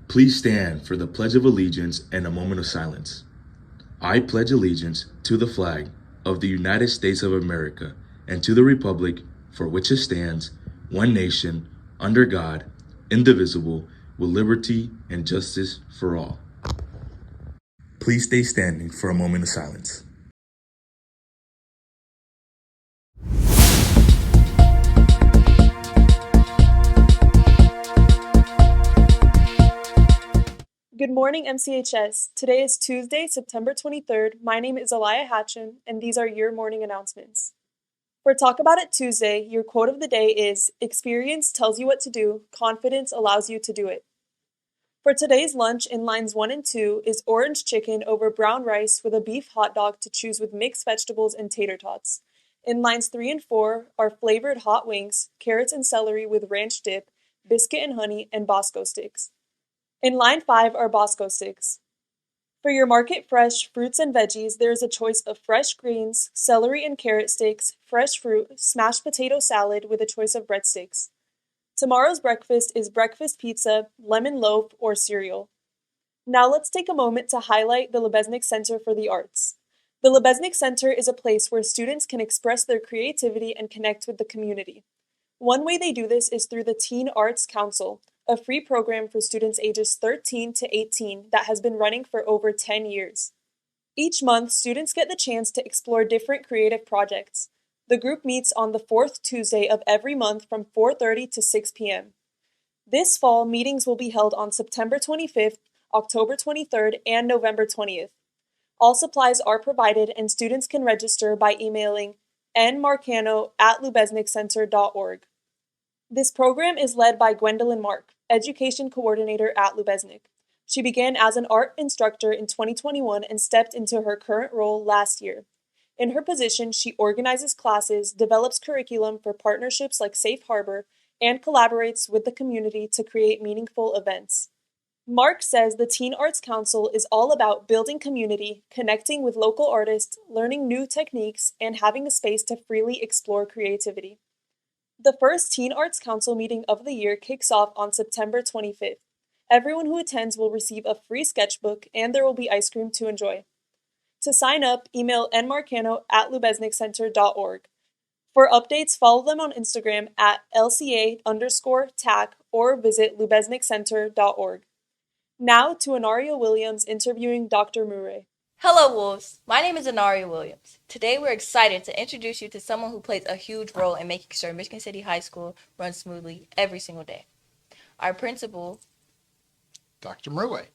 Please stand for the Pledge of Allegiance and a moment of silence. I pledge allegiance to the flag of the United States of America and to the republic for which it stands, one nation, under God, indivisible, with liberty and justice for all. Please stay standing for a moment of silence. Good morning, MCHS. Today is Tuesday, September 23rd. My name is Aliyah Hatchin, and these are your morning announcements. For Talk About It Tuesday, your quote of the day is, "Experience tells you what to do, confidence allows you to do it." For today's lunch in lines 1 and 2 is orange chicken over brown rice with a beef hot dog to choose with mixed vegetables and tater tots. In lines 3 and 4 are flavored hot wings, carrots and celery with ranch dip, biscuit and honey, and Bosco sticks. In line 5 are Bosco sticks. For your market fresh fruits and veggies, there is a choice of fresh greens, celery and carrot sticks, fresh fruit, smashed potato salad with a choice of breadsticks. Tomorrow's breakfast is breakfast pizza, lemon loaf, or cereal. Now let's take a moment to highlight the Lebesnick Center for the Arts. The Lebesnick Center is a place where students can express their creativity and connect with the community. One way they do this is through the Teen Arts Council, a free program for students ages 13 to 18 that has been running for over 10 years. Each month, students get the chance to explore different creative projects. The group meets on the fourth Tuesday of every month from 4:30 to 6 p.m. This fall, meetings will be held on September 25th, October 23rd, and November 20th. All supplies are provided and students can register by emailing nmarcano@lubesnickcenter.org. This program is led by Gwendolyn Mark, Education Coordinator at Lubesnick. She began as an art instructor in 2021 and stepped into her current role last year. In her position, she organizes classes, develops curriculum for partnerships like Safe Harbor, and collaborates with the community to create meaningful events. Mark says the Teen Arts Council is all about building community, connecting with local artists, learning new techniques, and having a space to freely explore creativity. The first Teen Arts Council meeting of the year kicks off on September 25th. Everyone who attends will receive a free sketchbook and there will be ice cream to enjoy. To sign up, email nmarcano@lubesnickcenter.org. For updates, follow them on Instagram at LCA_TAC or visit lubesnickcenter.org. Now to Anaria Williams interviewing Dr. Murray. Hello, Wolves. My name is Anaria Williams. Today, we're excited to introduce you to someone who plays a huge role in making sure Michigan City High School runs smoothly every single day. Our principal, Dr. Murray.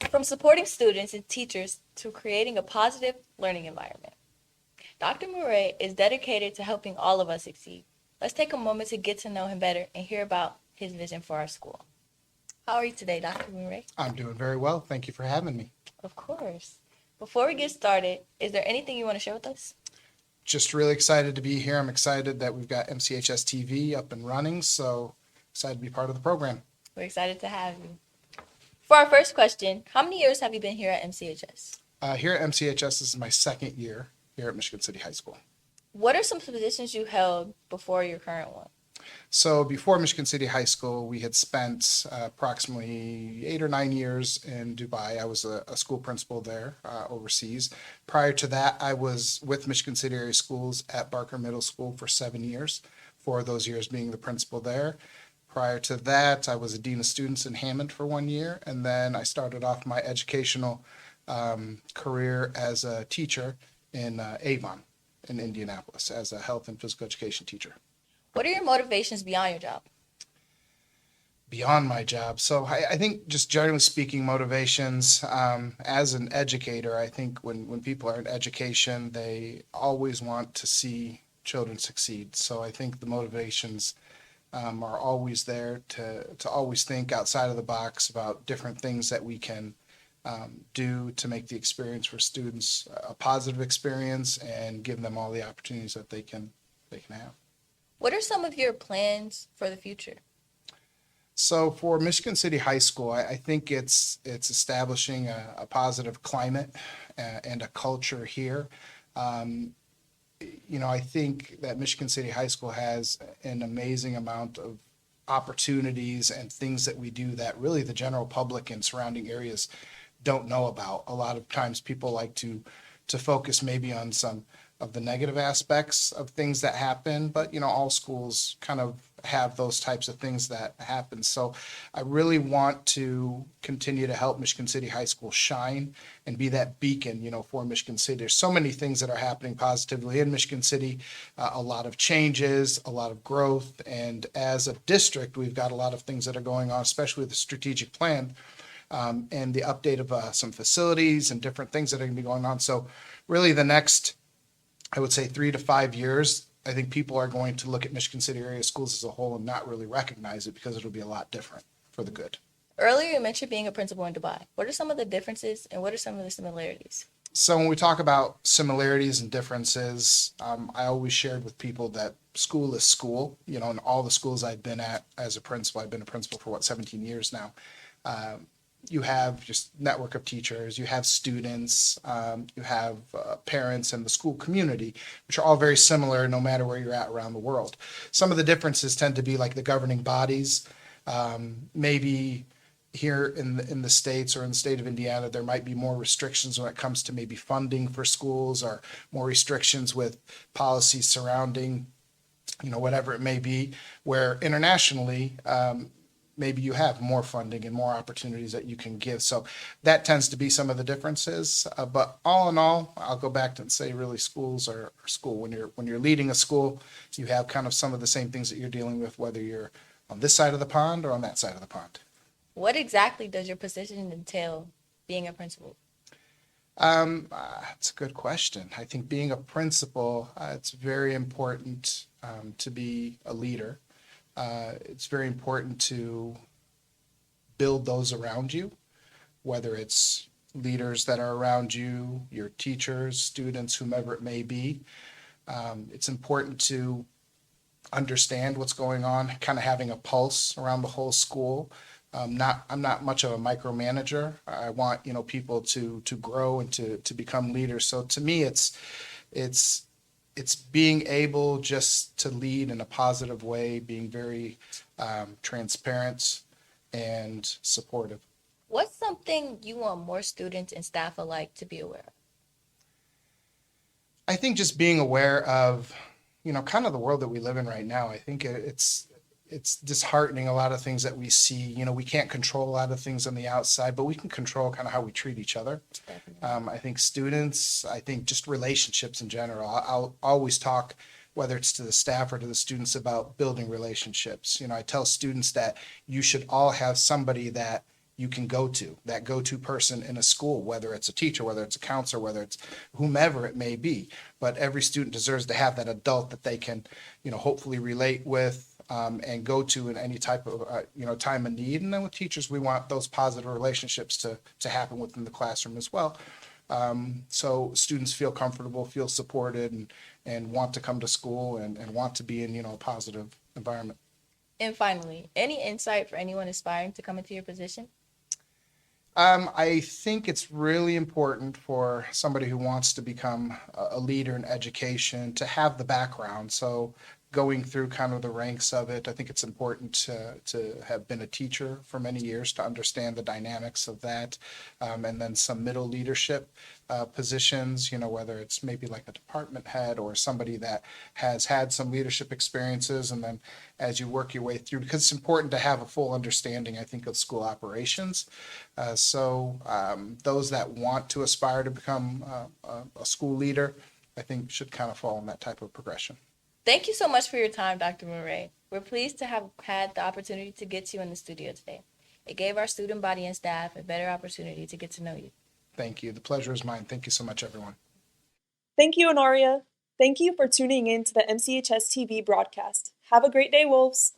From supporting students and teachers to creating a positive learning environment. Dr. Murray is dedicated to helping all of us succeed. Let's take a moment to get to know him better and hear about his vision for our school. How are you today, Dr. Murray? I'm doing very well. Thank you for having me. Of course. Before we get started, is there anything you want to share with us? Just really excited to be here. I'm excited that we've got MCHS TV up and running, so excited to be part of the program. We're excited to have you. For our first question, how many years have you been here at MCHS? Here at MCHS, this is my second year here at Michigan City High School. What are some positions you held before your current one? So before Michigan City High School, we had spent approximately 8 or 9 years in Dubai. I was a school principal there overseas. Prior to that, I was with Michigan City Area Schools at Barker Middle School for 7 years, 4 of those years being the principal there. Prior to that, I was a dean of students in Hammond for 1 year, and then I started off my educational career as a teacher in Avon in Indianapolis as a health and physical education teacher. What are your motivations beyond your job? Beyond my job. So I think just generally speaking, motivations, as an educator, I think when people are in education, they always want to see children succeed. So I think the motivations are always there to always think outside of the box about different things that we can do to make the experience for students a positive experience and give them all the opportunities that they can have. What are some of your plans for the future? So for Michigan City High School, I think it's establishing a positive climate and a culture here. Um, I think that Michigan City High School has an amazing amount of opportunities and things that we do that really the general public and surrounding areas don't know about. A lot of times people like to focus maybe on some of the negative aspects of things that happen, but all schools kind of have those types of things that happen. So I really want to continue to help Michigan City High School shine and be that beacon, for Michigan City. There's so many things that are happening positively in Michigan City, a lot of changes, a lot of growth. And as a district, we've got a lot of things that are going on, especially with the strategic plan and the update of some facilities and different things that are going to be going on. So really the next, I would say 3 to 5 years, I think people are going to look at Michigan City area schools as a whole and not really recognize it because it'll be a lot different for the good. Earlier, you mentioned being a principal in Dubai. What are some of the differences and what are some of the similarities? So when we talk about similarities and differences, I always shared with people that school is school. In all the schools I've been at as a principal, I've been a principal for 17 years now. You have just network of teachers, you have students, you have parents and the school community, which are all very similar no matter where you're at around the world. Some of the differences tend to be like the governing bodies. Maybe here in the States or in the state of Indiana, there might be more restrictions when it comes to maybe funding for schools or more restrictions with policies surrounding, whatever it may be, where internationally, maybe you have more funding and more opportunities that you can give. So that tends to be some of the differences. But all in all, I'll go back and say really schools are school. When you're leading a school, you have kind of some of the same things that you're dealing with, whether you're on this side of the pond or on that side of the pond. What exactly does your position entail being a principal? It's a good question. I think being a principal, it's very important to be a leader. It's very important to build those around you, whether it's leaders that are around you, your teachers, students, whomever it may be. It's important to understand what's going on, kind of having a pulse around the whole school. I'm not much of a micromanager. I want people to grow and to become leaders. So to me, it's being able just to lead in a positive way, being very transparent and supportive. What's something you want more students and staff alike to be aware of? I think just being aware of, kind of the world that we live in right now. I think it's disheartening, a lot of things that we see. We can't control a lot of things on the outside, but we can control kind of how we treat each other. I think students, I think just relationships in general. I'll always talk, whether it's to the staff or to the students, about building relationships. I tell students that you should all have somebody that you can go to, that go-to person in a school, whether it's a teacher, whether it's a counselor, whether it's whomever it may be. But every student deserves to have that adult that they can, hopefully relate with, and go to in any type of time of need. And then with teachers, we want those positive relationships to happen within the classroom as well. So students feel comfortable, feel supported, and want to come to school and want to be in a positive environment. And finally, any insight for anyone aspiring to come into your position? I think it's really important for somebody who wants to become a leader in education to have the background. So going through kind of the ranks of it, I think it's important to have been a teacher for many years to understand the dynamics of that, and then some middle leadership positions, whether it's maybe like a department head or somebody that has had some leadership experiences, and then as you work your way through, because it's important to have a full understanding, I think, of school operations. So those that want to aspire to become a school leader, I think should kind of fall in that type of progression. Thank you so much for your time, Dr. Murray. We're pleased to have had the opportunity to get you in the studio today. It gave our student body and staff a better opportunity to get to know you. Thank you. The pleasure is mine. Thank you so much, everyone. Thank you, Honoria. Thank you for tuning in to the MCHS TV broadcast. Have a great day, Wolves.